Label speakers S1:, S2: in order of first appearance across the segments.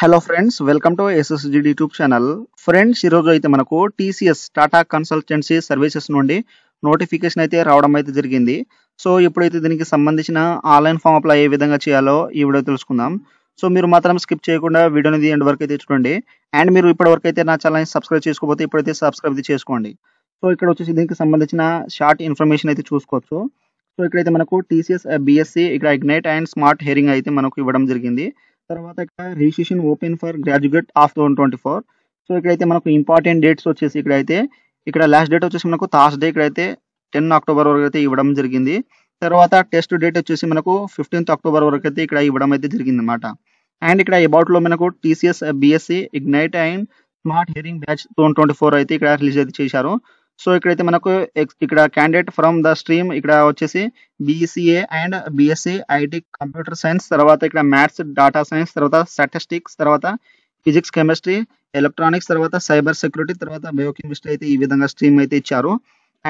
S1: Hello friends, welcome to ఎస్ఎస్జిడి YouTube channel. Friends, ఈరోజు అయితే మనకు టీసీఎస్ టాటా కన్సల్టెన్సీ సర్వీసెస్ నుండి నోటిఫికేషన్ అయితే రావడం అయితే జరిగింది. సో ఇప్పుడైతే దీనికి సంబంధించిన ఆన్లైన్ ఫామ్ అప్లై ఏ విధంగా చేయాలో ఈ వీడియో తెలుసుకుందాం. సో మీరు మాత్రం స్కిప్ చేయకుండా వీడియోని ఎండ్ వరకు అయితే చూడండి. అండ్ మీరు ఇప్పటివరకు అయితే నా ఛానల్ని సబ్స్క్రైబ్ చేసుకోకపోతే ఇప్పుడైతే సబ్స్క్రైబ్ చేసుకోండి. సో ఇక్కడ వచ్చేసి దీనికి సంబంధించిన షార్ట్ ఇన్ఫర్మేషన్ అయితే చూసుకోవచ్చు. సో ఇక్కడైతే మనకు టీసీఎస్ బీఎస్సీ ఇక్కడ ఇగ్నైట్ అండ్ స్మార్ట్ హియరింగ్ అయితే మనకు ఇవ్వడం జరిగింది. తర్వాత ఇక్కడ registration open for graduate of 2024. So ఇక్కడైతే మనకు ఇంపార్టెంట్ డేట్స్ వచ్చేసి ఇక్కడ లాస్ట్ డేట్ వచ్చేసి మనకు థర్స్డే ఇక్కడైతే 10 అక్టోబర్ వరకు అయితే ఇవ్వడం జరిగింది. తర్వాత టెస్ట్ డేట్ వచ్చేసి మనకు 15 అక్టోబర్ వరకు అయితే ఇక్కడ ఇవ్వడం అయితే జరిగింది అనమాట. అండ్ ఇక్కడ అబౌట్ లో మనకు TCS BSc ignite and smart hearing batch 2024 అయితే ఇక్కడ రిలీజ్ అయితే చేశారు. సో ఇక్కడైతే మనకు ఇక్కడ క్యాండిడేట్ ఫ్రమ్ ద స్ట్రీమ్ ఇక్కడ వచ్చేసి BCA and BSc IT computer science, తర్వాత ఇక్కడ మ్యాథ్స్, డేటా సైన్స్, తర్వాత స్టాటిస్టిక్స్, తర్వాత ఫిజిక్స్, కెమిస్ట్రీ, ఎలక్ట్రానిక్స్, తర్వాత సైబర్ సెక్యూరిటీ, తర్వాత బయోకెమిస్ట్రీ అయితే ఈ విధంగా స్ట్రీమ్ అయితే ఇచ్చారు.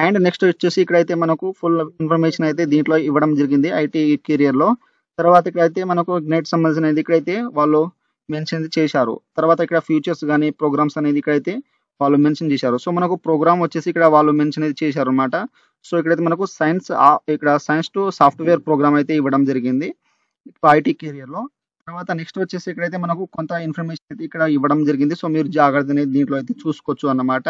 S1: అండ్ నెక్స్ట్ వచ్చేసి ఇక్కడైతే మనకు ఫుల్ ఇన్ఫర్మేషన్ అయితే దీంట్లో ఇవ్వడం జరిగింది ఐటీ కెరియర్ లో. తర్వాత ఇక్కడైతే మనకు ఇగ్నైట్ సంబంధించినది ఇక్కడైతే వాళ్ళు మెన్షన్ చేశారు. తర్వాత ఇక్కడ ఫ్యూచర్స్ కానీ ప్రోగ్రామ్స్ అనేది ఇక్కడైతే వాళ్ళు మెన్షన్ చేశారు. సో మనకు ప్రోగ్రామ్ వచ్చేసి ఇక్కడ వాళ్ళు మెన్షన్ అయితే చేశారు అనమాట. సో ఇక్కడైతే మనకు సైన్స్ టు సాఫ్ట్వేర్ ప్రోగ్రామ్ అయితే ఇవ్వడం జరిగింది ఐటీ కెరియర్ లో. తర్వాత నెక్స్ట్ వచ్చేసి ఇక్కడైతే మనకు కొంత ఇన్ఫర్మేషన్ అయితే ఇక్కడ ఇవ్వడం జరిగింది. సో మీరు జాగ్రత్త అనేది దీంట్లో అయితే చూసుకోవచ్చు అన్నమాట.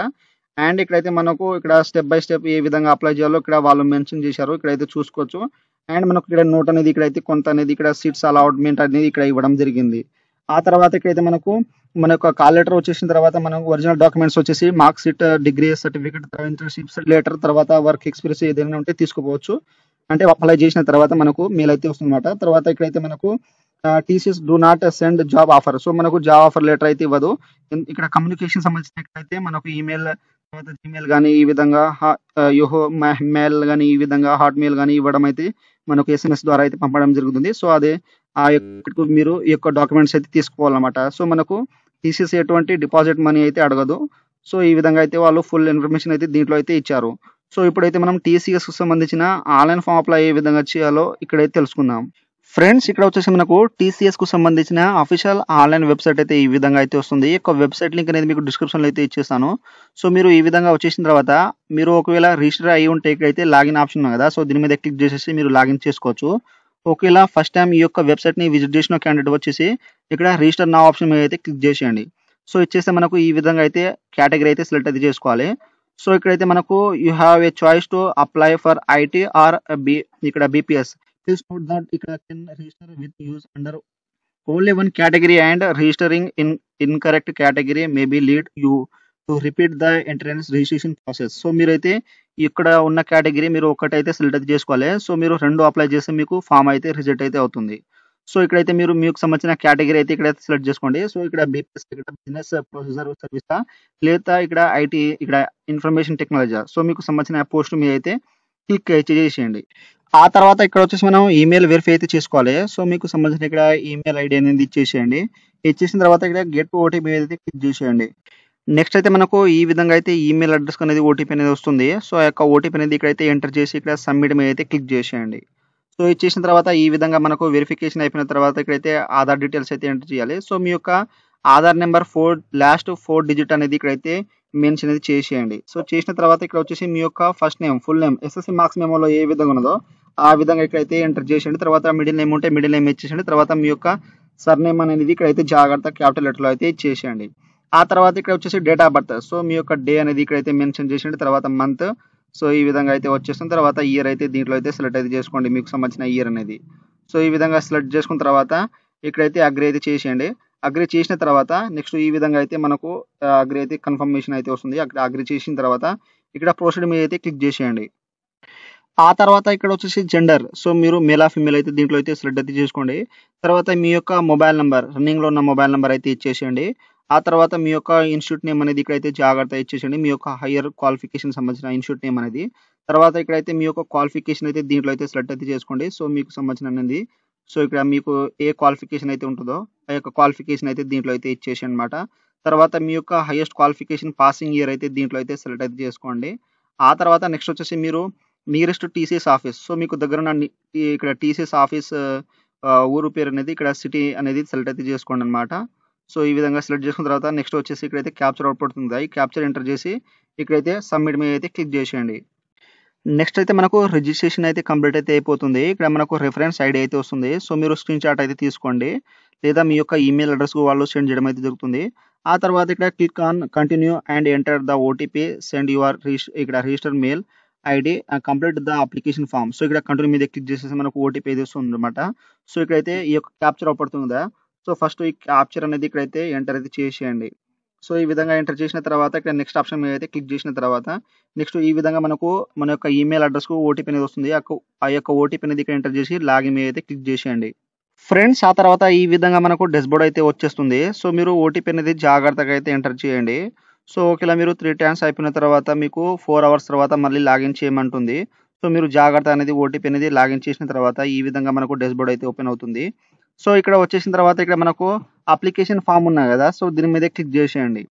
S1: అండ్ ఇక్కడైతే మనకు ఇక్కడ స్టెప్ బై స్టెప్ ఏ విధంగా అప్లై చేయాలో ఇక్కడ వాళ్ళు మెన్షన్ చేశారు, ఇక్కడైతే చూసుకోవచ్చు. అండ్ మనకు ఇక్కడ నోట్ అనేది ఇక్కడైతే కొంత అనేది ఇక్కడ సీట్స్ అలాట్మెంట్ అనేది ఇక్కడ ఇవ్వడం జరిగింది. ఆ తర్వాత ఇక్కడైతే మన యొక్క కాల్ లెటర్ వచ్చేసిన తర్వాత మనకు ఒరిజినల్ డాక్యుమెంట్స్ వచ్చేసి mark sheet, degree certificate, internship letter, తర్వాత వర్క్ ఎక్స్పీరియన్స్ ఏదైనా ఉంటే తీసుకోవచ్చు. అంటే అప్లై చేసిన తర్వాత మనకు మెయిల్ అయితే వస్తుందన్నమాట. తర్వాత ఇక్కడైతే మనకు TCS do not send job offer. So మనకు జాబ్ ఆఫర్ లెటర్ అయితే ఇవ్వదు. ఇక్కడ కమ్యూనికేషన్ సంబంధించినట్లయితే మనకు ఈమెయిల్, తర్వాత జీమెయిల్ కానీ ఈ విధంగా యోహో మెయిల్ కానీ ఈ విధంగా హాట్ మెయిల్ కానీ ఇవ్వడం అయితే మనకు ఎస్ఎంఎస్ ద్వారా అయితే పంపడం జరుగుతుంది. సో అదే ఆ యొక్క మీరు ఈ యొక్క డాక్యుమెంట్స్ అయితే తీసుకోవాలన్నమాట. సో మనకు టీసీఎస్ ఎటువంటి డిపాజిట్ మనీ అయితే అడగదు. సో ఈ విధంగా అయితే వాళ్ళు ఫుల్ ఇన్ఫర్మేషన్ అయితే దీంట్లో అయితే ఇచ్చారు. సో ఇప్పుడైతే మనం టీసీఎస్ కు సంబంధించిన ఆన్లైన్ ఫామ్ అప్లై ఏ విధంగా చేయాలో ఇక్కడైతే తెలుసుకుందాం. ఫ్రెండ్స్, ఇక్కడ వచ్చేసి మనకు టీసీఎస్ కు సంబంధించిన అఫీషియల్ ఆన్లైన్ వెబ్సైట్ అయితే ఈ విధంగా అయితే వస్తుంది. ఈ యొక్క వెబ్సైట్ లింక్ అనేది మీకు డిస్క్రిప్షన్ లో అయితే ఇచ్చేస్తాను. సో మీరు ఈ విధంగా వచ్చేసిన తర్వాత మీరు ఒకవేళ రిజిస్టర్ అయ్యి ఉంటే ఇక్కడైతే లాగిన్ ఆప్షన్ ఉంది కదా, సో దీని మీద క్లిక్ చేసేసి మీరు లాగిన్ చేసుకోవచ్చు. ఒకవేళ ఫస్ట్ టైం ఈ యొక్క వెబ్సైట్ ని విజిట్ చేసిన క్యాండిడేట్ వచ్చేసి ఇక్కడ రిజిస్టర్ నా ఆప్షన్ మీద అయితే క్లిక్ చేసేయండి. సో ఇచ్చేస్తే మనకు ఈ విధంగా అయితే కేటగిరీ అయితే సెలెక్ట్ అయితే చేసుకోవాలి. సో ఇక్కడైతే మనకు you have a choice to apply for IT are ఇక్కడ బీపీఎస్. ప్లీజ్ నోట్ దట్ ఇక్కడ can register with use under only one category and registering in incorrect category maybe lead you to repeat the entrance registration process. So మీరైతే ఇక్కడ ఉన్న category మీరు ఒకటైతే select అయితే చేసుకోవాలి. So మీరు రెండు అప్లై చేస్తే మీకు ఫామ్ అయితే రిజెక్ట్ అయితే అవుతుంది. సో ఇక్కడైతే మీకు సంబంధించిన కేటగిరీ అయితే ఇక్కడైతే సెలెక్ట్ చేసుకోండి. సో ఇక్కడ బీపీఎస్, ఇక్కడ బిజినెస్ ప్రొసెసర్ సర్వీస్, లేదా ఇక్కడ ఐటీ, ఇక్కడ ఇన్ఫర్మేషన్ టెక్నాలజీ. సో మీకు సంబంధించిన పోస్ట్ మీద అయితే క్లిక్ చేసేయండి. ఆ తర్వాత ఇక్కడ వచ్చేసి మనం ఈమెయిల్ వెరిఫై అయితే చేసుకోవాలి. సో మీకు సంబంధించిన ఇక్కడ ఈమెయిల్ ఐడి అనేది ఇచ్చేసేయండి. ఇచ్చేసిన తర్వాత ఇక్కడ గెట్ ఓటీపీ అయితే క్లిక్ చేసేయండి. నెక్స్ట్ అయితే మనకు ఈ విధంగా అయితే ఈమెయిల్ అడ్రస్ అనేది ఓటీపీ అనేది వస్తుంది. సో ఆ యొక్క ఓటీపీ అనేది ఇక్కడైతే ఎంటర్ చేసి ఇక్కడ సబ్మిట్ మీద అయితే క్లిక్ చేసేయండి. సో ఇచ్చేసిన తర్వాత ఈ విధంగా మనకు వెరిఫికేషన్ అయిపోయిన తర్వాత ఇక్కడైతే ఆధార్ డీటెయిల్స్ అయితే ఎంటర్ చేయాలి. సో మీ యొక్క ఆధార్ నెంబర్ లాస్ట్ 4 డిజిట్ అనేది ఇక్కడైతే మెన్షన్ అనేది చేసేయండి. సో చేసిన తర్వాత ఇక్కడ వచ్చేసి మీ యొక్క first name, full name SSC marks మెమోలో ఏ విధంగా ఉన్నదో ఆ విధంగా ఇక్కడైతే ఎంటర్ చేసేయండి. తర్వాత మిడిల్ నేమ్ ఉంటే మిడిల్ నేమ్ ఇచ్చేసేయండి. తర్వాత మీ యొక్క సర్ నేమ్ అనేది ఇక్కడైతే జాగ్రత్త క్యాపిటల్ లెటర్లో అయితే ఇచ్చేసేయండి. ఆ తర్వాత ఇక్కడ వచ్చేసి డేట్ ఆఫ్ బర్త్. సో మీ యొక్క డే అనేది ఇక్కడైతే మెన్షన్ చేసేయండి. తర్వాత మంత్, సో ఈ విధంగా అయితే వచ్చేసిన తర్వాత ఇయర్ అయితే దీంట్లో అయితే సెలెక్ట్ అయితే చేసుకోండి మీకు సంబంధించిన ఇయర్ అనేది. సో ఈ విధంగా సెలెక్ట్ చేసుకున్న తర్వాత ఇక్కడైతే అగ్రి అయితే చేసేయండి. అగ్రి చేసిన తర్వాత నెక్స్ట్ ఈ విధంగా అయితే మనకు అగ్రి అయితే కన్ఫర్మేషన్ అయితే వస్తుంది. అక్కడ అగ్రి చేసిన తర్వాత ఇక్కడ ప్రొసీడ్ మీద అయితే క్లిక్ చేసేయండి. ఆ తర్వాత ఇక్కడ వచ్చేసి జెండర్. సో మీరు మేల్ ఆ ఫీమేల్ అయితే దీంట్లో అయితే సెలెక్ట్ అయితే చేసుకోండి. తర్వాత మీ యొక్క మొబైల్ నెంబర్, రన్నింగ్ లో ఉన్న మొబైల్ నెంబర్ అయితే ఇచ్చేసేయండి. ఆ తర్వాత మీ యొక్క ఇన్స్టిట్యూట్ నేమ్ అనేది ఇక్కడైతే జాగ్రత్త ఇచ్చేసేయండి. మీ యొక్క హైయర్ క్వాలిఫికేషన్ సంబంధించిన ఇన్స్టిట్యూట్ నేమ్ అనేది. తర్వాత ఇక్కడైతే మీ యొక్క క్వాలిఫికేషన్ అయితే దీంట్లో అయితే సెలెక్ట్ అయితే చేసుకోండి. సో మీకు సంబంధించిన అనేది. సో ఇక్కడ మీకు ఏ క్వాలిఫికేషన్ అయితే ఉంటుందో ఆ యొక్క క్వాలిఫికేషన్ అయితే దీంట్లో అయితే ఇచ్చేసేయండి అనమాట. తర్వాత మీ యొక్క హైయెస్ట్ క్వాలిఫికేషన్ పాసింగ్ ఇయర్ అయితే దీంట్లో అయితే సెలెక్ట్ అయితే చేసుకోండి. ఆ తర్వాత నెక్స్ట్ వచ్చేసి మీరు నియరెస్ట్ టీసీఎస్ ఆఫీస్. సో మీకు దగ్గర ఉన్న ఇక్కడ టీసీఎస్ ఆఫీస్ ఊరు పేరు అనేది ఇక్కడ సిటీ అనేది సెలెక్ట్ అయితే చేసుకోండి అనమాట. సో ఈ విధంగా సెలెక్ట్ చేసుకున్న తర్వాత నెక్స్ట్ వచ్చేసి ఇక్కడైతే క్యాప్చర్ అవుట్‌పుట్ ఉంది. ఈ క్యాప్చర్ ఎంటర్ చేసి ఇక్కడైతే సబ్మిట్ మీద అయితే క్లిక్ చేసేయండి. నెక్స్ట్ అయితే మనకు రిజిస్ట్రేషన్ అయితే కంప్లీట్ అయితే అయిపోతుంది. ఇక్కడ మనకు రిఫరెన్స్ ఐడీ అయితే వస్తుంది. సో మీరు స్క్రీన్‌షాట్ అయితే తీసుకోండి. లేదా మీ యొక్క ఈమెయిల్ అడ్రెస్‌కు వాళ్ళు సెండ్ చేయడం అయితే జరుగుతుంది. ఆ తర్వాత ఇక్కడ click on continue and enter the OTP send your ఇక్కడ register mail ID complete the application form. So ఇక్కడ కంటిన్యూ మీద క్లిక్ చేసేసి మనకు ఓటీపీ అయితే వస్తుందన్నమాట. సో ఇక్కడైతే ఈ యొక్క క్యాప్చర్ అవుపడుతుంది కదా! సో ఫస్ట్ ఈ క్యాప్చర్ అనేది ఇక్కడైతే ఎంటర్ అయితే చేసేయండి. సో ఈ విధంగా ఎంటర్ చేసిన తర్వాత ఇక్కడ నెక్స్ట్ ఆప్షన్ మీద అయితే క్లిక్ చేసిన తర్వాత నెక్స్ట్ ఈ విధంగా మనకు మన యొక్క ఈమెయిల్ అడ్రెస్‌కు ఓటీపీ అనేది వస్తుంది. ఆ యొక్క ఓటీపీ అనేది ఇక్కడ ఎంటర్ చేసి లాగిన్ మీద అయితే క్లిక్ చేసేయండి. ఫ్రెండ్స్ ఆ తర్వాత ఈ విధంగా మనకు డాష్‌బోర్డ్ అయితే వచ్చేస్తుంది. సో మీరు ఓటీపీ అనేది జాగ్రత్తగా అయితే ఎంటర్ చేయండి. సో ఒకవేళ మీరు 3 టైమ్స్ అయిపోయిన తర్వాత మీకు 4 అవర్స్ తర్వాత మళ్ళీ లాగిన్ చేయమంటుంది. సో మీరు జాగ్రత్త అనేది ఓటీపీ అనేది లాగిన్ చేసిన తర్వాత ఈ విధంగా మనకు డాష్‌బోర్డ్ అయితే ఓపెన్ అవుతుంది. సో ఇక్కడ వచ్చేసిన తర్వాత ఇక్కడ మనకు అప్లికేషన్ ఫార్మ్ ఉన్నాయి కదా! సో దీని మీద క్లిక్ చేసేయండి.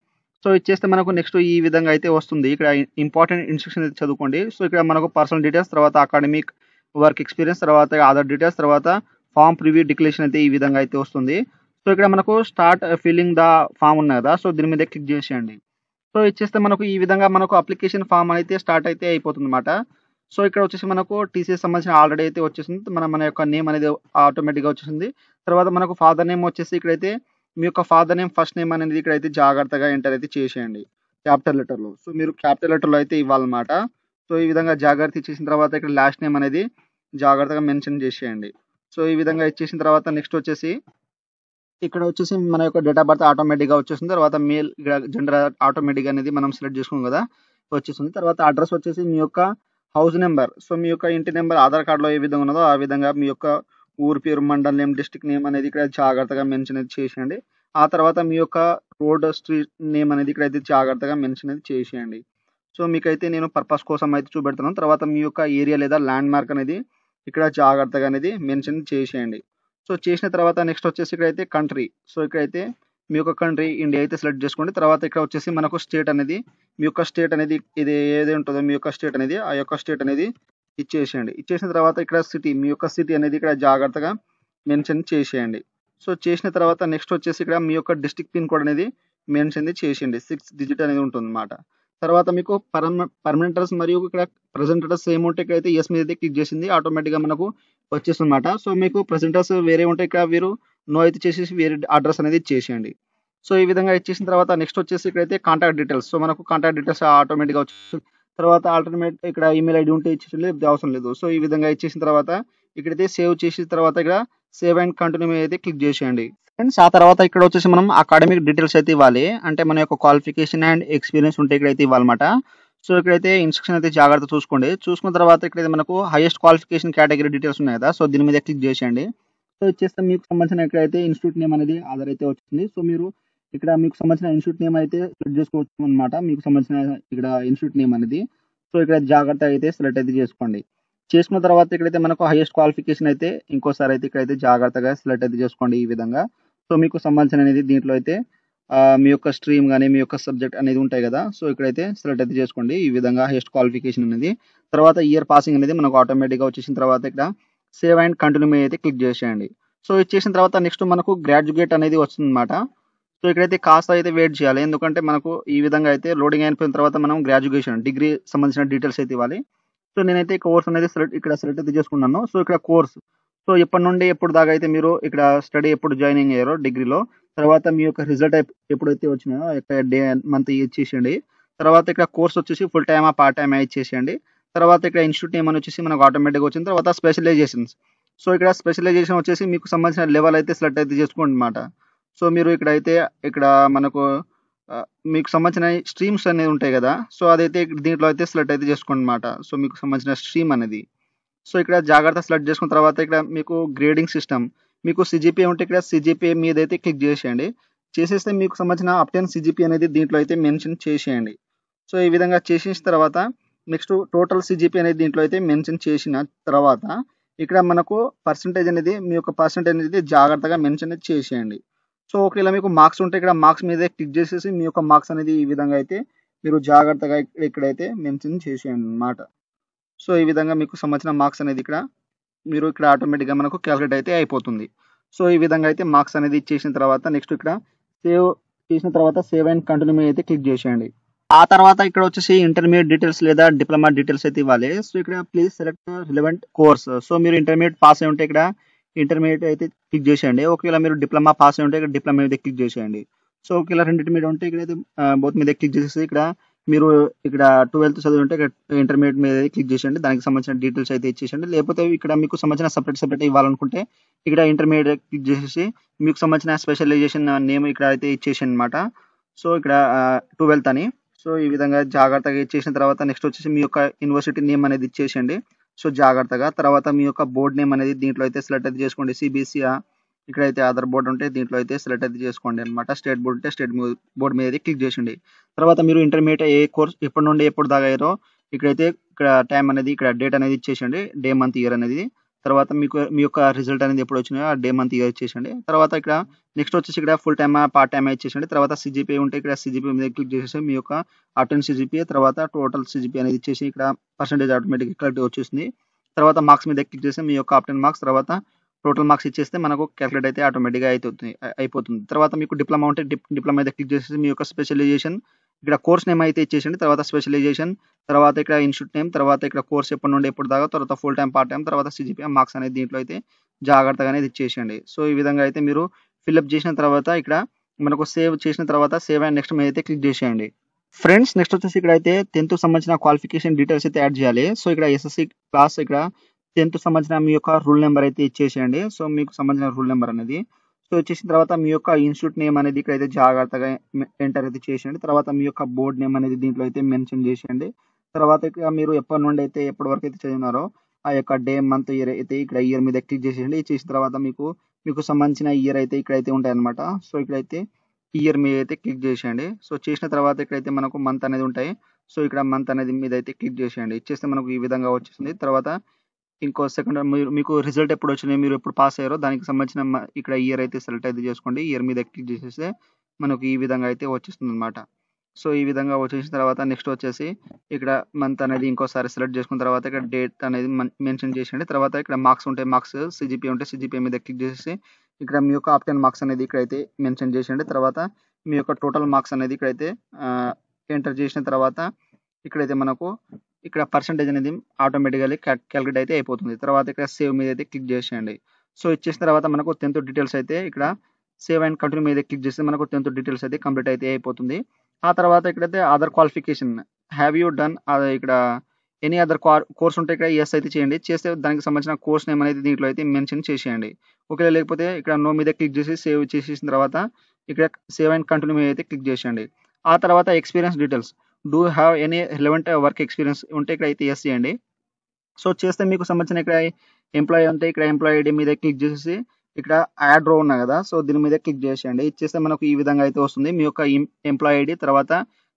S1: సో ఇచ్చేస్తే మనకు నెక్స్ట్ ఈ విధంగా అయితే వస్తుంది. ఇక్కడ ఇంపార్టెంట్ ఇన్‌స్ట్రక్షన్ అయితే చదువుకోండి. సో ఇక్కడ మనకు పర్సనల్ డీటెయిల్స్ తర్వాత అకాడమిక్ వర్క్ ఎక్స్‌పీరియన్స్ తర్వాత అదర్ డీటెయిల్స్ తర్వాత ఫార్మ్ ప్రివ్యూ డిక్లరేషన్ అయితే ఈ విధంగా అయితే వస్తుంది. సో ఇక్కడ మనకు స్టార్ట్ ఫిల్లింగ్ ద ఫార్మ్ ఉంది కదా! సో దీని మీద క్లిక్ చేసేయండి. సో ఇచ్చేస్తే మనకు ఈ విధంగా మనకు అప్లికేషన్ ఫార్మ్ అయితే స్టార్ట్ అయితే అయిపోతుందన్నమాట. సో ఇక్కడ వచ్చేసి మనకు టీసీఎస్ సంబంధించిన ఆల్రెడీ అయితే వచ్చేసింది. మన యొక్క నేమ్ అనేది ఆటోమేటిక్‌గా వచ్చేసింది. తర్వాత మనకు ఫాదర్ నేమ్ వచ్చేసి ఇక్కడైతే మీ యొక్క ఫాదర్ నేమ్ ఫస్ట్ నేమ్ అనేది ఇక్కడైతే జాగ్రత్తగా ఎంటర్ అయితే చేసేయండి. క్యాపిటల్ లెటర్‌లో. సో మీరు క్యాపిటల్ లెటర్‌లో అయితే ఇవ్వాలన్నమాట. సో ఈ విధంగా జాగ్రత్త ఇచ్చేసిన తర్వాత ఇక్కడ లాస్ట్ నేమ్ అనేది జాగ్రత్తగా మెన్షన్ చేసేయండి. సో ఈ విధంగా ఇచ్చేసిన తర్వాత నెక్స్ట్ వచ్చేసి ఇక్కడ వచ్చేసి మన యొక్క డేట్ ఆఫ్ బర్త్ ఆటోమేటిక్‌గా వచ్చేసింది. తర్వాత మేల్ జెండర్ ఆటోమేటిక్‌గా అనేది మనం సెలెక్ట్ చేసుకున్నాం కదా! వచ్చేసింది. తర్వాత అడ్రెస్ వచ్చేసి మీ యొక్క హౌస్ నంబర్. సో మీ యొక్క ఇంటి నంబర్ ఆధార్ కార్డ్‌లో ఏ విధంగా ఉన్నదో ఆ విధంగా మీ యొక్క ఊరు పేరు, మండల్ నేమ్, డిస్ట్రిక్ట్ నేమ్ అనేది ఇక్కడ జాగ్రత్తగా మెన్షన్ అయితే చేసేయండి. ఆ తర్వాత మీ యొక్క రోడ్, స్ట్రీట్ నేమ్ అనేది ఇక్కడైతే జాగ్రత్తగా మెన్షన్ అయితే చేసేయండి. సో మీకైతే నేను పర్పస్ కోసం అయితే చూపెడుతున్నాను. తర్వాత మీ యొక్క ఏరియా లేదా ల్యాండ్ మార్క్ అనేది ఇక్కడ జాగ్రత్తగా అనేది మెన్షన్ చేసేయండి. సో చేసిన తర్వాత నెక్స్ట్ వచ్చేసి ఇక్కడైతే కంట్రీ. సో ఇక్కడైతే మీ యొక్క కంట్రీ ఇండియా అయితే సెలెక్ట్ చేసుకోండి. తర్వాత ఇక్కడ వచ్చేసి మనకు స్టేట్ అనేది మీ యొక్క స్టేట్ అనేది ఇది ఏది ఉంటుందో మీ యొక్క స్టేట్ అనేది ఆ యొక్క స్టేట్ అనేది ఇచ్చేసేయండి. ఇచ్చేసిన తర్వాత ఇక్కడ సిటీ మీ యొక్క సిటీ అనేది ఇక్కడ జాగ్రత్తగా మెన్షన్ చేసేయండి. సో చేసిన తర్వాత నెక్స్ట్ వచ్చేసి ఇక్కడ మీ యొక్క డిస్ట్రిక్ట్ పిన్ కోడ్ అనేది మెన్షన్ చేసేయండి. 6 డిజిట్ అనేది ఉంటుందన్నమాట. తర్వాత మీకు పర్మనెంట్ అడ్రెస్ మరియు ఇక్కడ ప్రెజెంట్ అడ్రెస్ సేమ్ ఉంటే ఇక్కడైతే యెస్ మీద అయితే క్లిక్ చేసింది ఆటోమేటిక్‌గా మనకు వచ్చేస్తుందన్నమాట. సో మీకు ప్రెజెంట్ అడ్రెస్ వేరే ఉంటే ఇక్కడ మీరు నో అయితే చేసేసి వేరే అడ్రెస్ అనేది ఇచ్చేసేయండి. సో ఈ విధంగా ఇచ్చేసిన తర్వాత నెక్స్ట్ వచ్చేసి ఇక్కడైతే కాంటాక్ట్ డీటెయిల్స్. సో మనకు కాంటాక్ట్ డీటెయిల్స్ ఆటోమేటిక్‌గా వచ్చేస్తుంది. తర్వాత ఆల్టర్‌నేట్ ఇక్కడ ఈమెయిల్ ఐడీ ఉంటే ఇచ్చేసేయండి లేకపోతే అవసరం లేదు. సో ఈ విధంగా ఇచ్చేసిన తర్వాత ఇక్కడైతే సేవ్ చేసిన తర్వాత ఇక్కడ సేవ్ అండ్ కంటిన్యూ మీద అయితే క్లిక్ చేసేయండి. ఫ్రెండ్స్ ఆ తర్వాత ఇక్కడ వచ్చేసి మనం అకాడమిక్ డీటెయిల్స్ అయితే ఇవ్వాలి. అంటే మన యొక్క క్వాలిఫికేషన్ అండ్ ఎక్స్‌పీరియన్స్ ఉంటే ఇక్కడైతే ఇవ్వాలన్నమాట. సో ఇక్కడైతే ఇన్‌స్ట్రక్షన్ అయితే జాగ్రత్తగా చూసుకోండి. చూసుకున్న తర్వాత ఇక్కడైతే మనకు హైయెస్ట్ క్వాలిఫికేషన్ కేటగిరీ డీటెయిల్స్ ఉన్నాయి కదా! సో దీని మీద క్లిక్ చేసేయండి. సో ఇచ్చేస్తే మీకు సంబంధించిన ఇక్కడైతే ఇన్‌స్టిట్యూట్ నేమ్ అనేది ఆధార్ అయితే వచ్చింది. సో మీరు ఇక్కడ మీకు సంబంధించిన ఇన్‌స్టిట్యూట్ నేమ్ అయితే సెలెక్ట్ చేసుకోవచ్చు అన్నమాట. మీకు సంబంధించిన ఇక్కడ ఇన్‌స్టిట్యూట్ నేమ్ అనేది. సో ఇక్కడ జాగ్రత్తగా అయితే సెలెక్ట్ అయితే చేసుకోండి. చేసుకున్న తర్వాత ఇక్కడైతే మనకు హైయెస్ట్ క్వాలిఫికేషన్ అయితే ఇంకోసారి అయితే ఇక్కడైతే జాగ్రత్తగా సెలెక్ట్ అయితే చేసుకోండి ఈ విధంగా. సో మీకు సంబంధించిన అనేది దీంట్లో అయితే మీ యొక్క స్ట్రీమ్ గాని, మీ యొక్క సబ్జెక్ట్ అనేది ఉంటాయి కదా! సో ఇక్కడైతే సెలెక్ట్ అయితే చేసుకోండి. ఈ విధంగా హైయెస్ట్ క్వాలిఫికేషన్ అనేది. తర్వాత ఇయర్ పాసింగ్ అనేది మనకు ఆటోమేటిక్‌గా వచ్చేసిన తర్వాత ఇక్కడ సేవ్ అండ్ కంటిన్యూ మీద అయితే క్లిక్ చేసేయండి. సో ఇది చేసిన తర్వాత నెక్స్ట్ మనకు గ్రాడ్యుయేట్ అనేది వస్తుందన్నమాట. సో ఇక్కడైతే కాస్త అయితే వెయిట్ చేయాలి. ఎందుకంటే మనకు ఈ విధంగా అయితే లోడింగ్ అయిపోయిన తర్వాత మనం గ్రాడ్యుయేషన్ డిగ్రీ సంబంధించిన డీటెయిల్స్ అయితే ఇవ్వాలి. సో నేనైతే కోర్స్ అనేది సెలెక్ట్ అయితే చేసుకున్నాను. సో ఇక్కడ కోర్స్. సో ఎప్పటి నుండి ఎప్పుడు దాకా అయితే మీరు ఇక్కడ స్టడీ ఎప్పుడు జాయినింగ్ అయ్యారో డిగ్రీలో, తర్వాత మీ యొక్క రిజల్ట్ ఎప్పుడైతే వచ్చినాయో ఆ యొక్క డే మంత్ ఇచ్చేసేయండి. తర్వాత ఇక్కడ కోర్స్ వచ్చేసి ఫుల్ టైమా, పార్ట్ టైమా ఇచ్చేసేయండి. తర్వాత ఇక్కడ ఇన్‌స్టిట్యూట్ నేమ్ అని వచ్చేసి మనకు ఆటోమేటిక్‌గా వచ్చిన తర్వాత స్పెషలైజేషన్స్. సో ఇక్కడ స్పెషలైజేషన్ వచ్చేసి మీకు సంబంధించిన లెవెల్ అయితే సెలెక్ట్ అయితే చేసుకోండన్నమాట. సో మీరు ఇక్కడైతే ఇక్కడ మనకు మీకు సంబంధించిన స్ట్రీమ్స్ అనేవి ఉంటాయి కదా! సో అదైతే దీంట్లో అయితే సెలెక్ట్ అయితే చేసుకోండన్నమాట. సో మీకు సంబంధించిన స్ట్రీమ్ అనేది. సో ఇక్కడ జాగ్రత్తగా సెలెక్ట్ చేసుకున్న తర్వాత ఇక్కడ మీకు గ్రేడింగ్ సిస్టమ్. మీకు సీజీపీఏ ఉంటే ఇక్కడ సీజీపీఏ మీదైతే క్లిక్ చేసేయండి. చేసేస్తే మీకు సంబంధించిన అప్ 10 సీజీపీఏ అనేది దీంట్లో అయితే మెన్షన్ చేసేయండి. సో ఈ విధంగా చేసేసిన తర్వాత నెక్స్ట్ టోటల్ సీజీపీఏ అనేది దీంట్లో అయితే మెన్షన్ చేసిన తర్వాత ఇక్కడ మనకు పర్సెంటేజ్ అనేది మీ యొక్క పర్సెంటేజ్ అనేది జాగ్రత్తగా మెన్షన్ అయితే చేసేయండి. సో ఒకవేళ మీకు మార్క్స్ ఉంటే ఇక్కడ మార్క్స్ మీదే క్లిక్ చేసేసి మీ యొక్క మార్క్స్ అనేది ఈ విధంగా అయితే మీరు జాగ్రత్తగా ఇక్కడైతే మెన్షన్ చేసేయండి అన్నమాట. సో ఈ విధంగా మీకు సంబంధించిన మార్క్స్ అనేది ఇక్కడ మీరు ఇక్కడ ఆటోమేటిక్‌గా మనకు కాలిక్యులేట్ అయితే అయిపోతుంది. సో ఈ విధంగా అయితే మార్క్స్ అనేది ఇచ్చేసిన తర్వాత నెక్స్ట్ ఇక్కడ సేవ్ చేసిన తర్వాత సేవ్ అండ్ కంటిన్యూ మీద అయితే క్లిక్ చేసేయండి. ఆ తర్వాత ఇక్కడ వచ్చేసి ఇంటర్మీడియట్ డీటెయిల్స్ లేదా డిప్లొమా డీటెయిల్స్ అయితే ఇవ్వాలి. సో ఇక్కడ please select relevant course. So మీరు ఇంటర్మీడియట్ పాస్ అయి ఉంటే ఇక్కడ ఇంటర్మీడియట్ అయితే క్లిక్ చేసేయండి. ఒకవేళ మీరు డిప్లొమా పాస్ అయి ఉంటే ఇక్కడ డిప్లొమా మీద క్లిక్ చేసేయండి. సో ఒకవేళ రెండింటి మీద ఉంటే ఇక్కడైతే బోత్ మీద క్లిక్ చేసేసి ఇక్కడ మీరు ఇక్కడ 12th చదివి ఉంటే ఇక్కడ ఇంటర్మీడియట్ మీద క్లిక్ చేసేయండి. దానికి సంబంధించిన డీటెయిల్స్ అయితే ఇచ్చేసేయండి. లేకపోతే ఇక్కడ మీకు సంబంధించిన సపరేట్ ఇవ్వాలనుకుంటే ఇక్కడ ఇంటర్మీడియట్ క్లిక్ చేసేసి మీకు సంబంధించిన స్పెషలైజేషన్ నేమ్ ఇక్కడ అయితే ఇచ్చేసేయండి అనమాట. సో ఇక్కడ 12th అని. సో ఈ విధంగా జాగ్రత్తగా ఇచ్చేసిన తర్వాత నెక్స్ట్ వచ్చేసి మీ యొక్క యూనివర్సిటీ నేమ్ అనేది ఇచ్చేసేయండి. సో జాగ్రత్తగా తర్వాత మీ యొక్క బోర్డ్ నేమ్ అనేది దీంట్లో అయితే సెలెక్ట్ అయితే చేసుకోండి. సిబిఎస్ఈ ఇక్కడైతే ఆధార్ బోర్డు ఉంటే దీంట్లో అయితే సెలెక్ట్ అయితే చేసుకోండి అనమాట. స్టేట్ బోర్డు ఉంటే స్టేట్ బోర్డు మీద అయితే క్లిక్ చేసేయండి. తర్వాత మీరు ఇంటర్మీడియట్ ఏ కోర్స్ ఎప్పటి నుండి ఎప్పుడు దాకా అయ్యారో ఇక్కడైతే ఇక్కడ టైం అనేది ఇక్కడ డేట్ అనేది ఇచ్చేసేయండి. డే మంత్ ఇయర్ అనేది. తర్వాత మీకు మీ యొక్క రిజల్ట్ అనేది ఎప్పుడు వచ్చినాయో ఆ డే మంత్ ఇయర్ ఇచ్చేసేయండి. తర్వాత ఇక్కడ నెక్స్ట్ వచ్చేసి ఇక్కడ ఫుల్ టైమా పార్ట్ టైమా ఇచ్చేసేయండి. తర్వాత సిజిపిఏ ఉంటే ఇక్కడ సిజిపిఏ మీద క్లిక్ చేసేసి మీ యొక్క అటెండ్ సిజిపిఏ తర్వాత టోటల్ సిజిపిఏ అనేది ఇచ్చేసి ఇక్కడ పర్సెంటేజ్ ఆటోమేటిక్ క్యాలిక్యులేట్ వచ్చేసింది. తర్వాత మార్క్స్ మీద క్లిక్ చేసి మీ యొక్క ఆప్టెన్ మార్క్స్ తర్వాత టోటల్ మార్క్స్ ఇచ్చేస్తే మనకు క్యాలిక్యులేట్ అయితే ఆటోమేటిక్గా అయిపోతుంది. తర్వాత మీకు డిప్లొమా ఉంటే డిప్లొమా మీద క్లిక్ చేసేసి మీ యొక్క స్పెషలైజేషన్ ఇక్కడ కోర్స్ నేమ్ అయితే ఇచ్చేసండి. తర్వాత స్పెషలైజేషన్ తర్వాత ఇక్కడ ఇన్స్టిట్యూట్ నేమ్ తర్వాత ఇక్కడ కోర్స్ ఎప్పటి నుండి ఎప్పుడు దాకా తర్వాత ఫుల్ టైం పార్ట్ టైం తర్వాత సిజిపిఏ మార్క్స్ అనేది దీంట్లో అయితే జాగ్రత్తగా అనేది ఇచ్చేసేయండి. సో ఈ విధంగా అయితే మీరు ఫిల్అప్ చేసిన తర్వాత ఇక్కడ మనకు సేవ్ చేసిన తర్వాత సేవ్ అండ్ నెక్స్ట్ మీద అయితే క్లిక్ చేసేయండి. ఫ్రెండ్స్ నెక్స్ట్ వచ్చేసి ఇక్కడ అయితే 10th సంబంధించిన క్వాలిఫికేషన్ డీటెయిల్స్ అయితే యాడ్ చేయాలి. సో ఇక్కడ ఎస్ఎస్సి క్లాస్ ఇక్కడ 10th సంబంధించిన మీ యొక్క రూల్ నెంబర్ అయితే ఇచ్చేసేయండి. సో మీకు సంబంధించిన రూల్ నెంబర్ అనేది సో వచ్చేసిన తర్వాత మీ యొక్క ఇన్స్టిట్యూట్ నేమ్ అనేది ఇక్కడైతే జాగ్రత్తగా ఎంటర్ అయితే చేసేయండి. తర్వాత మీ యొక్క బోర్డ్ నేమ్ అనేది దీంట్లో అయితే మెన్షన్ చేసేయండి. తర్వాత ఇక్కడ మీరు ఎప్పటి నుండి అయితే ఎప్పటి వరకు అయితే చదివినారో ఆ యొక్క డే మంత్ ఇయర్ అయితే ఇక్కడ ఇయర్ మీద క్లిక్ చేసేయండి. చేసిన తర్వాత మీకు సంబంధించిన ఇయర్ అయితే ఇక్కడైతే ఉంటాయి అనమాట. సో ఇక్కడైతే ఇయర్ మీద అయితే క్లిక్ చేసేయండి. సో చేసిన తర్వాత ఇక్కడైతే మనకు మంత్ అనేది ఉంటాయి. సో ఇక్కడ మంత్ అనేది మీద అయితే క్లిక్ చేసేయండి. ఇచ్చేస్తే మనకు ఈ విధంగా వచ్చేస్తుంది. తర్వాత ఇంకో సెకండ్ మీకు రిజల్ట్ ఎప్పుడు వచ్చినాయి మీరు ఎప్పుడు పాస్ అయ్యారో దానికి సంబంధించిన ఇక్కడ ఇయర్ అయితే సెలెక్ట్ అయితే చేసుకోండి. ఇయర్ మీద క్లిక్ చేసేస్తే మనకు ఈ విధంగా అయితే వచ్చేస్తుంది అనమాట. సో ఈ విధంగా వచ్చేసిన తర్వాత నెక్స్ట్ వచ్చేసి ఇక్కడ మంత్ అనేది ఇంకోసారి సెలెక్ట్ చేసుకున్న తర్వాత ఇక్కడ డేట్ అనేది మెన్షన్ చేసేయండి. తర్వాత ఇక్కడ మార్క్స్ ఉంటే మార్క్స్ సిజిపిఏ ఉంటే సిజిపిఏ మీద క్లిక్ చేసేసి ఇక్కడ మీ యొక్క ఆప్టెన్ మార్క్స్ అనేది ఇక్కడైతే మెన్షన్ చేసేయండి. తర్వాత మీ యొక్క టోటల్ మార్క్స్ అనేది ఇక్కడైతే ఎంటర్ చేసిన తర్వాత ఇక్కడైతే మనకు ఇక్కడ పర్సెంటేజ్ అనేది ఆటోమేటికల్లీ క్యాలిక్యులేట్ అయితే అయిపోతుంది. తర్వాత ఇక్కడ సేవ్ మీద అయితే క్లిక్ చేసేయండి. సో ఇచ్చేసిన తర్వాత మనకు 10th డీటెయిల్స్ అయితే ఇక్కడ సేవ్ అండ్ కంటిన్యూ మీద క్లిక్ చేస్తే మనకు 10th డీటెయిల్స్ అయితే కంప్లీట్ అయితే అయిపోతుంది. ఆ తర్వాత ఇక్కడైతే other qualification have you done ఇక్కడ ఎనీ అదర్ కోర్స్ ఉంటే ఇక్కడ ఎస్ అయితే చేయండి. చేస్తే దానికి సంబంధించిన కోర్స్ నేమ్ అనేది దీంట్లో అయితే మెన్షన్ చేసేయండి. ఒకవేళ లేకపోతే ఇక్కడ నో మీద క్లిక్ చేసి సేవ్ చేసేసిన తర్వాత ఇక్కడ సేవ్ అండ్ కంటిన్యూ మీద అయితే క్లిక్ చేసేయండి. ఆ తర్వాత experience details do have any relevant work experience ఉంటే ఇక్కడ అయితే ఎస్ చేయండి. సో చేస్తే మీకు సంబంధించిన ఇక్కడ ఎంప్లాయీ ఉంటే ఇక్కడ ఎంప్లాయీ ఐడి మీద క్లిక్ చేసేసి ఇక్కడ యాడ్ రో ఉన్నాయి కదా సో దీని మీద క్లిక్ చేసేయండి. ఇచ్చేస్తే మనకు ఈ విధంగా అయితే వస్తుంది. మీ యొక్క ఎంప్లాయీ ఐడి తర్వాత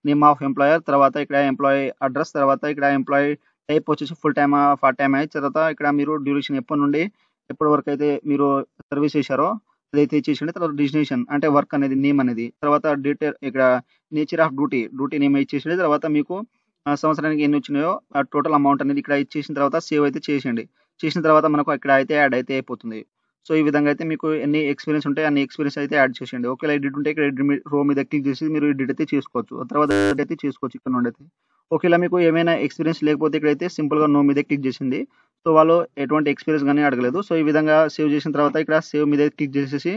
S1: నేమ్ ఆఫ్ ఎంప్లాయర్ తర్వాత ఇక్కడ ఎంప్లాయీ అడ్రస్ తర్వాత ఇక్కడ ఎంప్లాయీ టైప్ వచ్చేసి ఫుల్ టైమ్ పార్ట్ టైమ్ అయ్యి తర్వాత ఇక్కడ మీరు డ్యూరేషన్ ఎప్పటి నుండి ఎప్పటి వరకు అయితే మీరు సర్వీస్ చేశారో అదైతే ఇచ్చేసండి. తర్వాత డెస్టినేషన్ అంటే వర్క్ అనేది నేమ్ అనేది తర్వాత డీటెయిల్ ఇక్కడ నేచర్ ఆఫ్ డ్యూటీ నేమ్ ఇచ్చేసండి. తర్వాత మీకు సంవత్సరానికి ఎన్ని వచ్చినాయో ఆ టోటల్ అమౌంట్ అనేది ఇక్కడ ఇచ్చేసిన తర్వాత సేవ్ అయితే చేసేయండి. చేసిన తర్వాత మనకు ఇక్కడ అయితే యాడ్ అయితే అయిపోతుంది. సో ఈ విధంగా అయితే మీకు ఎన్ని ఎక్స్పీరియన్స్ ఉంటాయి అన్ని ఎక్స్పీరియన్స్ అయితే యాడ్ చేసేయండి. ఒకవేళ ఎడిట్ ఉంటే ఇక్కడ ఎడిట్ రో మీద క్లిక్ చేసి మీరు ఎడిట్ అయితే చేసుకోవచ్చు. తర్వాత edit అయితే చేసుకోవచ్చు ఇక్కడ నుండి అయితే. ఒకవేళ మీకు ఏమైనా ఎక్స్పీరియన్స్ లేకపోతే ఇక్కడైతే సింపుల్గా నో మీద క్లిక్ చేసింది. సో వాళ్ళు ఎటువంటి ఎక్స్పీరియన్స్ కానీ అడగలేదు. సో ఈ విధంగా సేవ్ చేసిన తర్వాత ఇక్కడ సేవ్ మీద క్లిక్ చేసేసి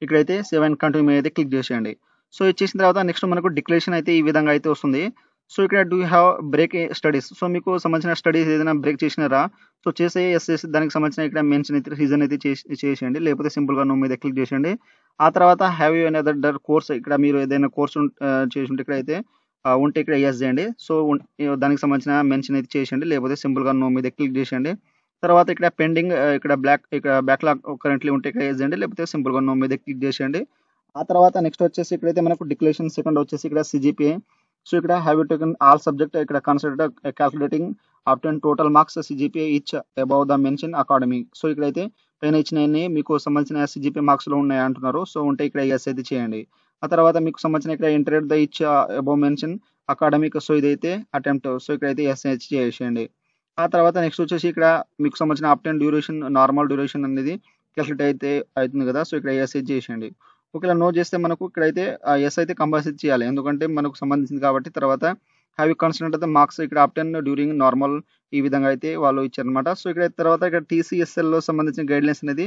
S1: ఇక్కడైతే సేవ్ అండ్ కంటిన్యూ మీద అయితే క్లిక్ చేసేయండి. సో ఇచ్చేసిన తర్వాత నెక్స్ట్ మనకు డిక్లరేషన్ అయితే ఈ విధంగా అయితే వస్తుంది. సో ఇక్కడ do have break studies so మీకు సంబంధించిన స్టడీస్ ఏదైనా బ్రేక్ చేసినారా సో చేసే ఎస్ దానికి సంబంధించిన ఇక్కడ మెన్షన్ అయితే రీజన్ అయితే చేసేయండి. లేకపోతే సింపుల్గా నో మీద క్లిక్ చేసేయండి. ఆ తర్వాత హ్యావ్ యూ అనదర్ కోర్స్ ఇక్కడ మీరు ఏదైనా కోర్స్ చేసి ఉంటే ఇక్కడ అయితే ఉంటే ఇక్కడ ఎస్ చేయండి. సో దానికి సంబంధించిన మెన్షన్ అయితే చేసేయండి. లేకపోతే సింపుల్గా నో మీద క్లిక్ చేసేయండి. తర్వాత ఇక్కడ పెండింగ్ ఇక్కడ బ్యాక్లాగ్ కరెంట్లీ ఉంటే ఇక్కడ ఎస్ చేయండి. లేకపోతే సింపుల్గా నో మీద క్లిక్ చేసేయండి. ఆ తర్వాత నెక్స్ట్ వచ్చేసి ఇక్కడైతే మనకు డిక్లరేషన్ సెకండ్ వచ్చేసి ఇక్కడ సిజిపిఏ సో ఇక్కడ have you taken all subject ఇక్కడ consider calculating obtain total marks CGPA each above the mention academy so ఇక్కడైతే పైన ఇచ్చినవన్నీ మీకు సంబంధించిన సిజిపిఏ మార్క్స్లో ఉన్నాయి అంటున్నారు. సో ఉంటే ఇక్కడ ఎస్ అయితే చేయండి. ఆ తర్వాత మీకు సంబంధించిన ఇక్కడ entered the each above mention academic so ఇదైతే అటెంప్ట్ సో ఇక్కడైతే ఎస్ చేసేయండి. ఆ తర్వాత నెక్స్ట్ వచ్చేసి ఇక్కడ మీకు సంబంధించిన ఆప్టెన్ డ్యూరేషన్ నార్మల్ డ్యూరేషన్ అనేది క్యాల్కులేట్ అయితే అవుతుంది కదా సో ఇక్కడ ఎస్ చేసేయండి. ఒకవేళ నో చేస్తే మనకు ఇక్కడైతే ఎస్ అయితే కంపల్సరీ చేయాలి, ఎందుకంటే మనకు సంబంధించింది కాబట్టి. తర్వాత have you considered the marks ఇక్కడ ఆప్టెన్ డ్యూరింగ్ నార్మల్, ఈ విధంగా అయితే వాళ్ళు ఇచ్చారనమాట. సో ఇక్కడ తర్వాత ఇక్కడ టీసీఎస్ఎల్లో సంబంధించిన గైడ్లైన్స్ అనేది